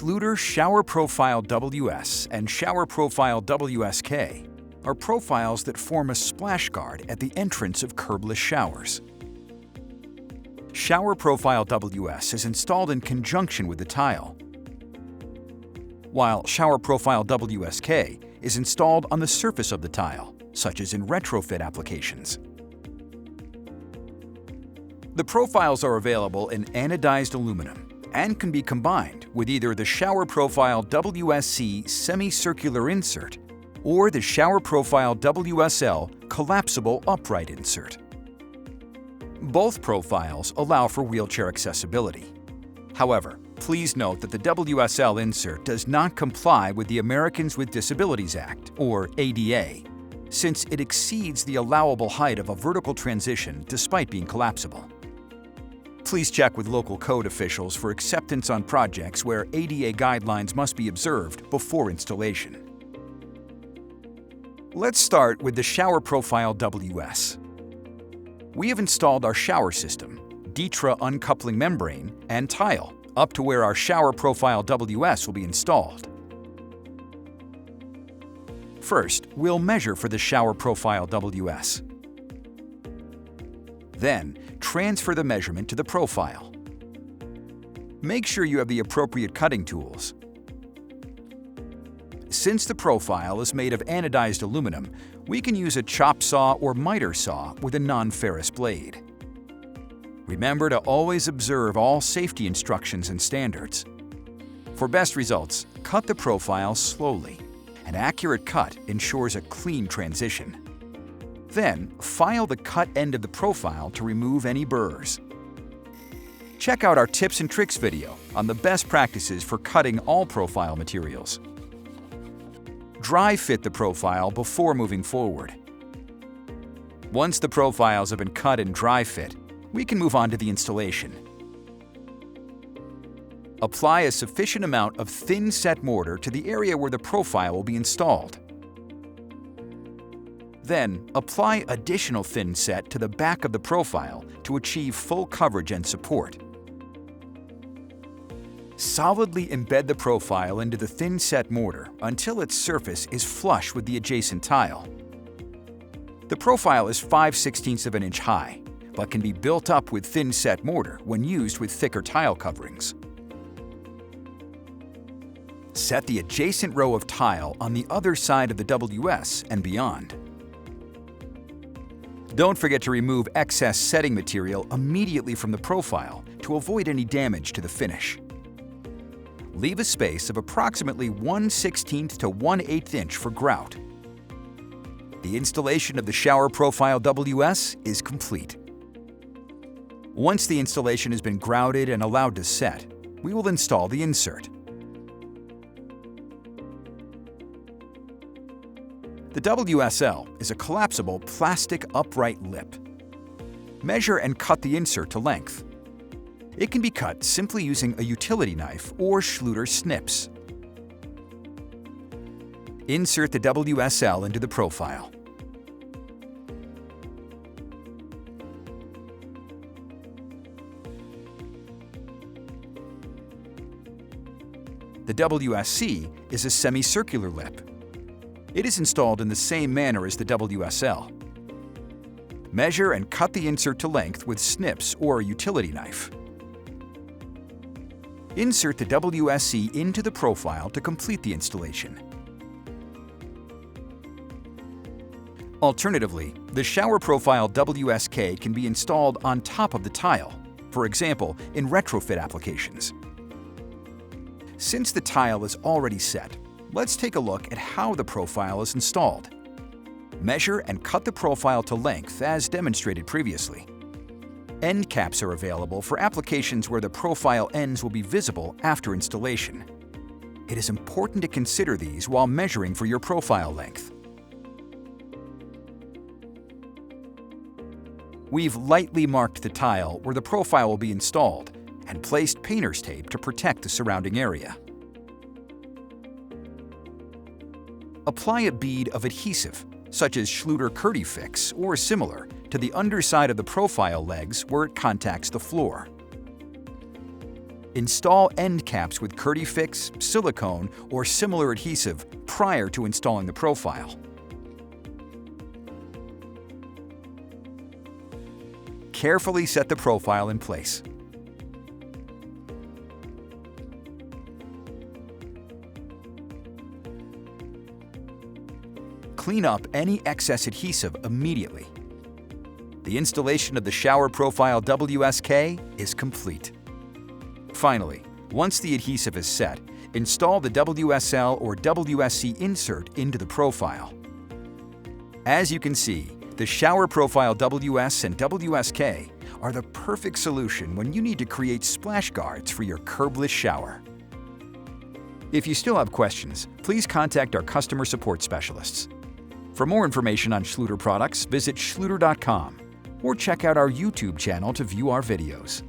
Schluter Shower Profile WS and Shower Profile WSK are profiles that form a splash guard at the entrance of curbless showers. Shower Profile WS is installed in conjunction with the tile, while Shower Profile WSK is installed on the surface of the tile, such as in retrofit applications. The profiles are available in anodized aluminum and can be combined with either the Shower Profile WSC semicircular insert or the Shower Profile WSL collapsible upright insert. Both profiles allow for wheelchair accessibility. However, please note that the WSL insert does not comply with the Americans with Disabilities Act, or ADA, since it exceeds the allowable height of a vertical transition despite being collapsible. Please check with local code officials for acceptance on projects where ADA guidelines must be observed before installation. Let's start with the Shower Profile WS. We have installed our shower system, Ditra uncoupling membrane, and tile up to where our Shower Profile WS will be installed. First, we'll measure for the Shower Profile WS. Then, transfer the measurement to the profile. Make sure you have the appropriate cutting tools. Since the profile is made of anodized aluminum, we can use a chop saw or miter saw with a non-ferrous blade. Remember to always observe all safety instructions and standards. For best results, cut the profile slowly. An accurate cut ensures a clean transition. Then, file the cut end of the profile to remove any burrs. Check out our tips and tricks video on the best practices for cutting all profile materials. Dry fit the profile before moving forward. Once the profiles have been cut and dry fit, we can move on to the installation. Apply a sufficient amount of thin set mortar to the area where the profile will be installed. Then, apply additional thin set to the back of the profile to achieve full coverage and support. Solidly embed the profile into the thin set mortar until its surface is flush with the adjacent tile. The profile is 5/16 of an inch high, but can be built up with thin set mortar when used with thicker tile coverings. Set the adjacent row of tile on the other side of the WS and beyond. Don't forget to remove excess setting material immediately from the profile to avoid any damage to the finish. Leave a space of approximately 1/16 to 1/8 inch for grout. The installation of the Shower Profile WS is complete. Once the installation has been grouted and allowed to set, we will install the insert. The WSL is a collapsible plastic upright lip. Measure and cut the insert to length. It can be cut simply using a utility knife or Schluter snips. Insert the WSL into the profile. The WSC is a semicircular lip. It is installed in the same manner as the WSL. Measure and cut the insert to length with snips or a utility knife. Insert the WSC into the profile to complete the installation. Alternatively, the Shower Profile WSK can be installed on top of the tile, for example, in retrofit applications. Since the tile is already set, let's take a look at how the profile is installed. Measure and cut the profile to length as demonstrated previously. End caps are available for applications where the profile ends will be visible after installation. It is important to consider these while measuring for your profile length. We've lightly marked the tile where the profile will be installed and placed painter's tape to protect the surrounding area. Apply a bead of adhesive, such as Schluter Curdy-Fix or similar, to the underside of the profile legs where it contacts the floor. Install end caps with CurdyFix, silicone, or similar adhesive prior to installing the profile. Carefully set the profile in place. Clean up any excess adhesive immediately. The installation of the Shower Profile WSK is complete. Finally, once the adhesive is set, install the WSL or WSC insert into the profile. As you can see, the Shower Profile WS and WSK are the perfect solution when you need to create splash guards for your curbless shower. If you still have questions, please contact our customer support specialists. For more information on Schluter products, visit schluter.com or check out our YouTube channel to view our videos.